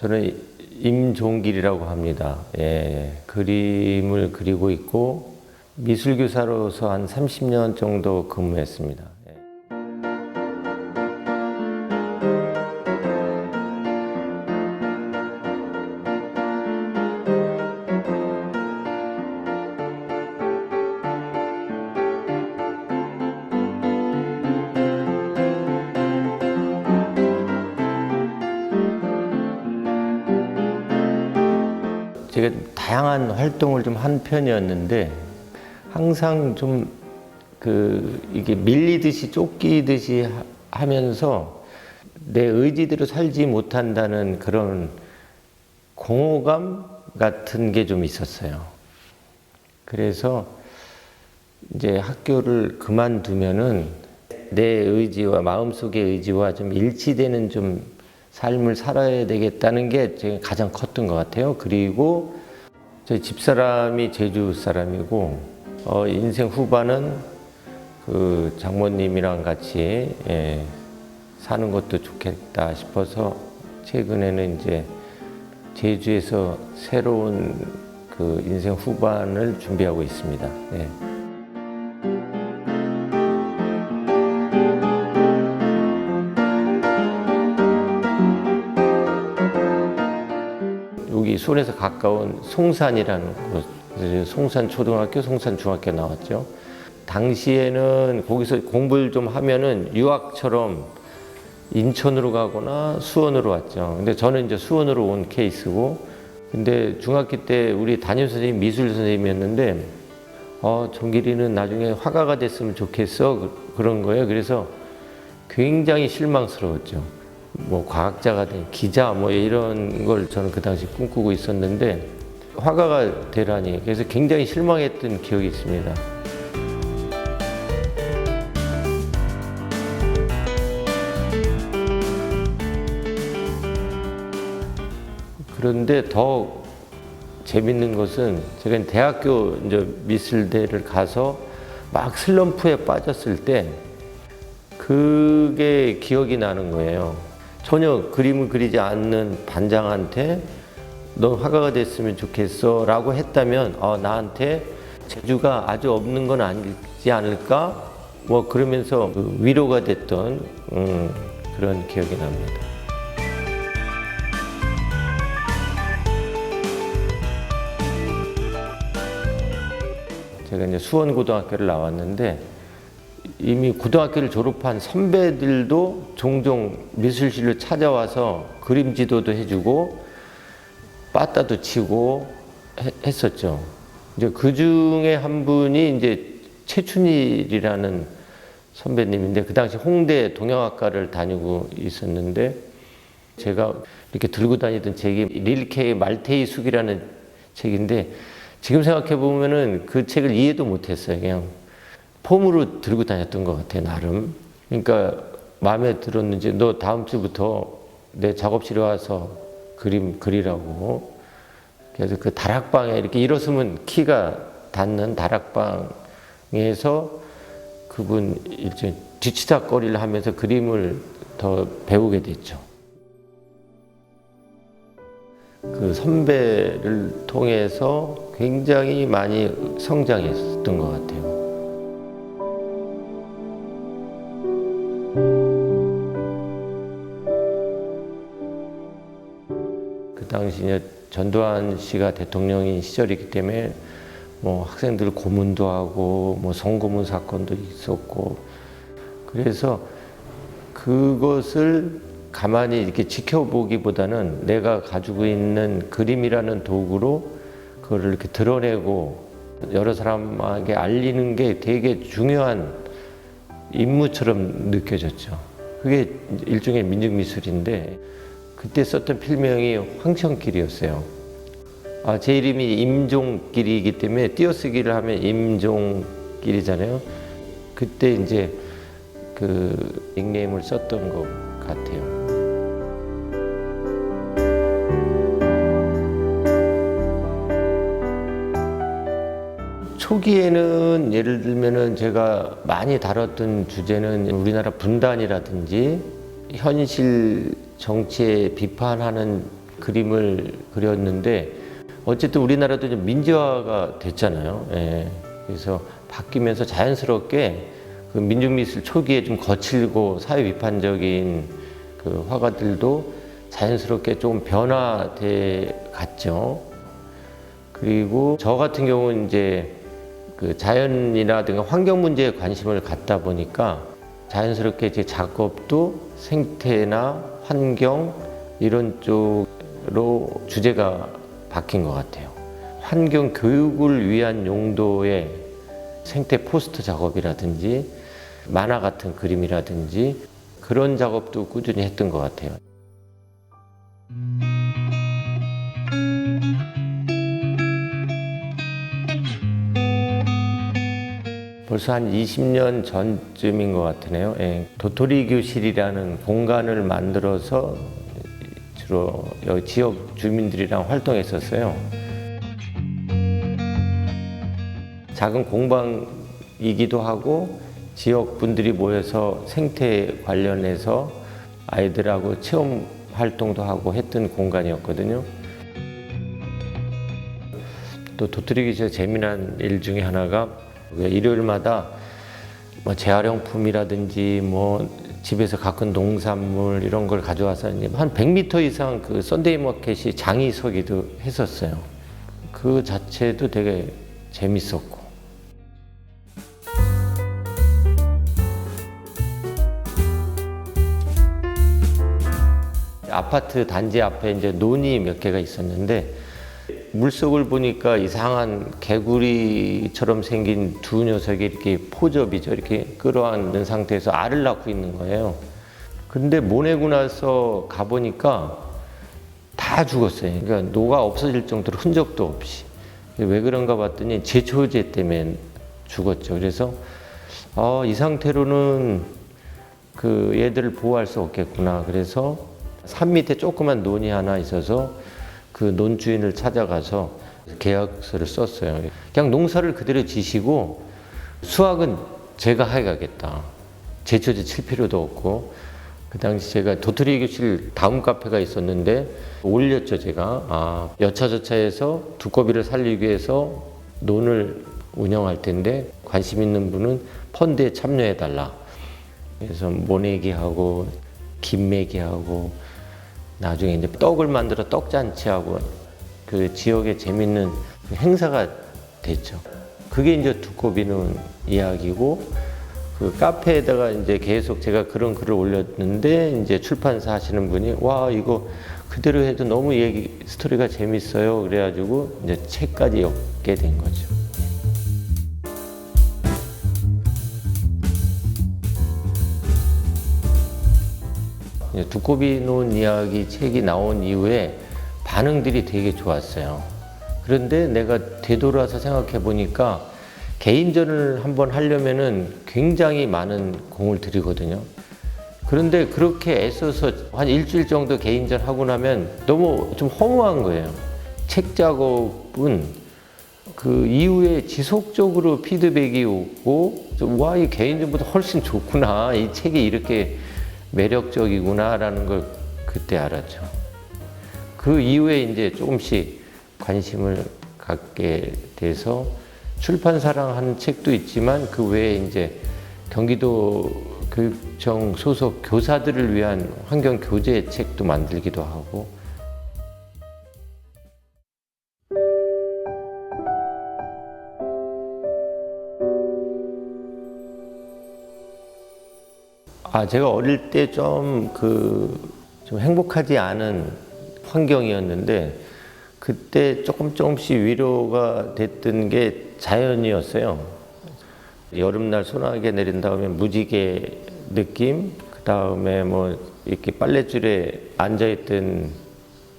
저는 임종길이라고 합니다. 예, 그림을 그리고 있고 미술교사로서 한 30년 정도 근무했습니다. 예. 제가 다양한 활동을 좀 한 편이었는데 항상 좀 이게 밀리듯이 쫓기듯이 하면서 내 의지대로 살지 못한다는 그런 공허감 같은 게 좀 있었어요. 그래서 이제 학교를 그만두면은 내 의지와 마음속의 의지와 좀 일치되는 좀 삶을 살아야 되겠다는 게 제가 가장 컸던 것 같아요. 그리고 저희 집사람이 제주 사람이고 인생 후반은 그 장모님이랑 같이 사는 것도 좋겠다 싶어서 최근에는 이제 제주에서 새로운 그 인생 후반을 준비하고 있습니다. 네. 여기 수원에서 가까운 송산이라는 곳, 송산 초등학교, 송산 중학교 나왔죠. 당시에는 거기서 공부를 좀 하면은 유학처럼 인천으로 가거나 수원으로 왔죠. 근데 저는 이제 수원으로 온 케이스고, 근데 중학교 때 우리 담임 선생님이 미술 선생님이었는데, 정길이는 나중에 화가가 됐으면 좋겠어. 그런 거예요. 그래서 굉장히 실망스러웠죠. 뭐 과학자가 된 기자 뭐 이런 걸 저는 그 당시 꿈꾸고 있었는데 화가가 되라니, 그래서 굉장히 실망했던 기억이 있습니다. 그런데 더 재밌는 것은 제가 대학교 이제 미술대를 가서 막 슬럼프에 빠졌을 때 그게 기억이 나는 거예요. 전혀 그림을 그리지 않는 반장한테 너 화가가 됐으면 좋겠어 라고 했다면 나한테 재주가 아주 없는 건 아니지 않을까? 뭐 그러면서 위로가 됐던 그런 기억이 납니다. 제가 이제 수원고등학교를 나왔는데 이미 고등학교를 졸업한 선배들도 종종 미술실로 찾아와서 그림 지도도 해주고 빠따도 치고 했었죠. 이제 그 중에 한 분이 이제 최춘일이라는 선배님인데 그 당시 홍대 동양학과를 다니고 있었는데 제가 이렇게 들고 다니던 책이 릴케의 말테이 숙이라는 책인데 지금 생각해 보면은 그 책을 이해도 못했어요. 그냥 폼으로 들고 다녔던 것 같아요, 나름. 그러니까 마음에 들었는지 너 다음 주부터 내 작업실에 와서 그림 그리라고. 그래서 그 다락방에 이렇게 일어서면 키가 닿는 다락방에서 그분 일종의 뒤치다거리를 하면서 그림을 더 배우게 됐죠. 그 선배를 통해서 굉장히 많이 성장했던 것 같아요. 그 당시 전두환 씨가 대통령인 시절이기 때문에 뭐 학생들 고문도 하고 뭐 성고문 사건도 있었고, 그래서 그것을 가만히 이렇게 지켜보기보다는 내가 가지고 있는 그림이라는 도구로 그거를 이렇게 드러내고 여러 사람에게 알리는 게 되게 중요한 임무처럼 느껴졌죠. 그게 일종의 민중미술인데 그때 썼던 필명이 황천길이었어요. 제 이름이 임종길이기 때문에 띄어쓰기를 하면 임종길이잖아요. 그때 이제 그 닉네임을 썼던 것 같아요. 초기에는 예를 들면은 제가 많이 다뤘던 주제는 우리나라 분단이라든지 현실 정치에 비판하는 그림을 그렸는데 어쨌든 우리나라도 좀 민지화가 됐잖아요. 예. 그래서 바뀌면서 자연스럽게 그 민중미술 초기에 좀 거칠고 사회 비판적인 그 화가들도 자연스럽게 조금 변화돼 갔죠. 그리고 저 같은 경우는 이제 그 자연이라든가 환경 문제에 관심을 갖다 보니까 자연스럽게 제 작업도 생태나 환경 이런 쪽으로 주제가 바뀐 것 같아요. 환경 교육을 위한 용도의 생태 포스터 작업이라든지 만화 같은 그림이라든지 그런 작업도 꾸준히 했던 것 같아요. 벌써 한 20년 전쯤인 것 같으네요. 예. 도토리 교실이라는 공간을 만들어서 주로 여기 지역 주민들이랑 활동했었어요. 작은 공방이기도 하고 지역 분들이 모여서 생태 관련해서 아이들하고 체험 활동도 하고 했던 공간이었거든요. 또 도토리 교실의 재미난 일 중에 하나가 일요일마다 뭐 재활용품이라든지 뭐 집에서 가꾼 농산물 이런 걸 가져와서 이제 한 100m 이상 그 썬데이 마켓이 장이 서기도 했었어요. 그 자체도 되게 재밌었고. 아파트 단지 앞에 이제 논이 몇 개가 있었는데 물속을 보니까 이상한 개구리처럼 생긴 두 녀석이 이렇게 포접이죠. 이렇게 끌어안는 상태에서 알을 낳고 있는 거예요. 근데 모내고 나서 가보니까 다 죽었어요. 그러니까 노가 없어질 정도로 흔적도 없이. 왜 그런가 봤더니 제초제 때문에 죽었죠. 그래서 이 상태로는 그 얘들을 보호할 수 없겠구나. 그래서 산 밑에 조그만 논이 하나 있어서 그 논주인을 찾아가서 계약서를 썼어요. 그냥 농사를 그대로 지시고 수확은 제가 해가겠다. 제초제 칠 필요도 없고. 그 당시 제가 도토리 교실 다음 카페가 있었는데 올렸죠, 제가. 여차저차해서 두꺼비를 살리기 위해서 논을 운영할 텐데 관심 있는 분은 펀드에 참여해달라. 그래서 모내기하고 김매기하고 나중에 이제 떡을 만들어 떡잔치하고 그 지역에 재밌는 행사가 됐죠. 그게 이제 두꺼비는 이야기고 그 카페에다가 이제 계속 제가 그런 글을 올렸는데 이제 출판사 하시는 분이 와 이거 그대로 해도 너무 얘기 스토리가 재밌어요. 그래가지고 이제 책까지 엮게 된 거죠. 두꺼비 논 이야기 책이 나온 이후에 반응들이 되게 좋았어요. 그런데 내가 되돌아서 생각해 보니까 개인전을 한번 하려면은 굉장히 많은 공을 들이거든요. 그런데 그렇게 애써서 한 일주일 정도 개인전 하고 나면 너무 좀 허무한 거예요. 책 작업은 그 이후에 지속적으로 피드백이 오고 와, 이 개인전보다 훨씬 좋구나. 이 책이 이렇게 매력적이구나라는 걸 그때 알았죠. 그 이후에 이제 조금씩 관심을 갖게 돼서 출판사랑 하는 책도 있지만 그 외에 이제 경기도 교육청 소속 교사들을 위한 환경 교재 책도 만들기도 하고. 제가 어릴 때 좀 행복하지 않은 환경이었는데 그때 조금씩 위로가 됐던 게 자연이었어요. 여름날 소나게 내린 다음에 무지개 느낌, 그 다음에 뭐 이렇게 빨랫줄에 앉아있던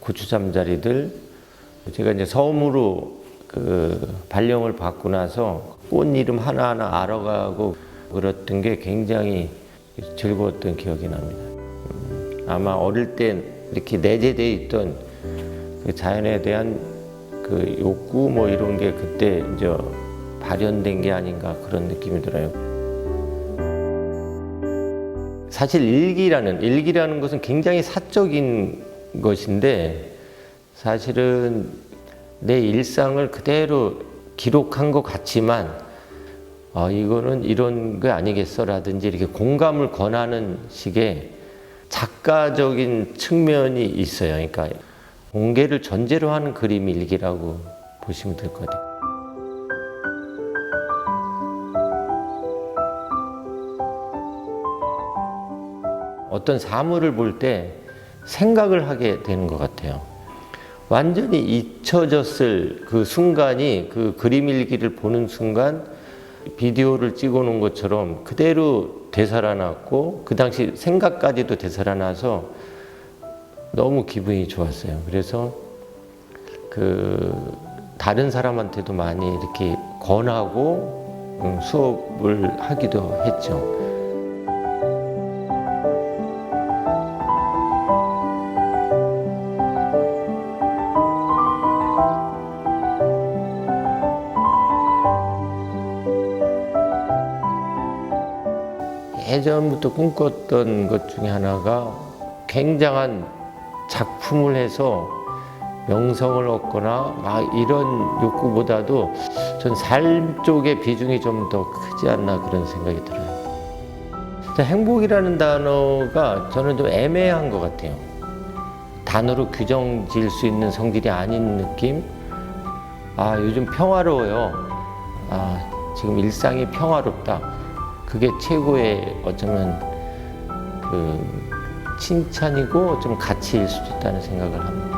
고추잠자리들. 제가 이제 섬으로 그 발령을 받고 나서 꽃 이름 하나하나 알아가고 그랬던 게 굉장히 즐거웠던 기억이 납니다. 아마 어릴 때 이렇게 내재되어 있던 그 자연에 대한 그 욕구 뭐 이런 게 그때 이제 발현된 게 아닌가 그런 느낌이 들어요. 사실 일기라는 것은 굉장히 사적인 것인데 사실은 내 일상을 그대로 기록한 것 같지만 이거는 이런 게 아니겠어라든지 이렇게 공감을 권하는 식의 작가적인 측면이 있어요. 그러니까 공개를 전제로 하는 그림 일기라고 보시면 될 것 같아요. 어떤 사물을 볼 때 생각을 하게 되는 것 같아요. 완전히 잊혀졌을 그 순간이 그 그림 일기를 보는 순간 비디오를 찍어 놓은 것처럼 그대로 되살아났고 그 당시 생각까지도 되살아나서 너무 기분이 좋았어요. 그래서 다른 사람한테도 많이 이렇게 권하고 수업을 하기도 했죠. 예전부터 꿈꿨던 것 중에 하나가 굉장한 작품을 해서 명성을 얻거나 막 이런 욕구보다도 전 삶 쪽의 비중이 좀 더 크지 않나 그런 생각이 들어요. 행복이라는 단어가 저는 좀 애매한 것 같아요. 단어로 규정 지을 수 있는 성질이 아닌 느낌? 요즘 평화로워요. 지금 일상이 평화롭다. 그게 최고의 어쩌면 칭찬이고 좀 가치일 수도 있다는 생각을 합니다.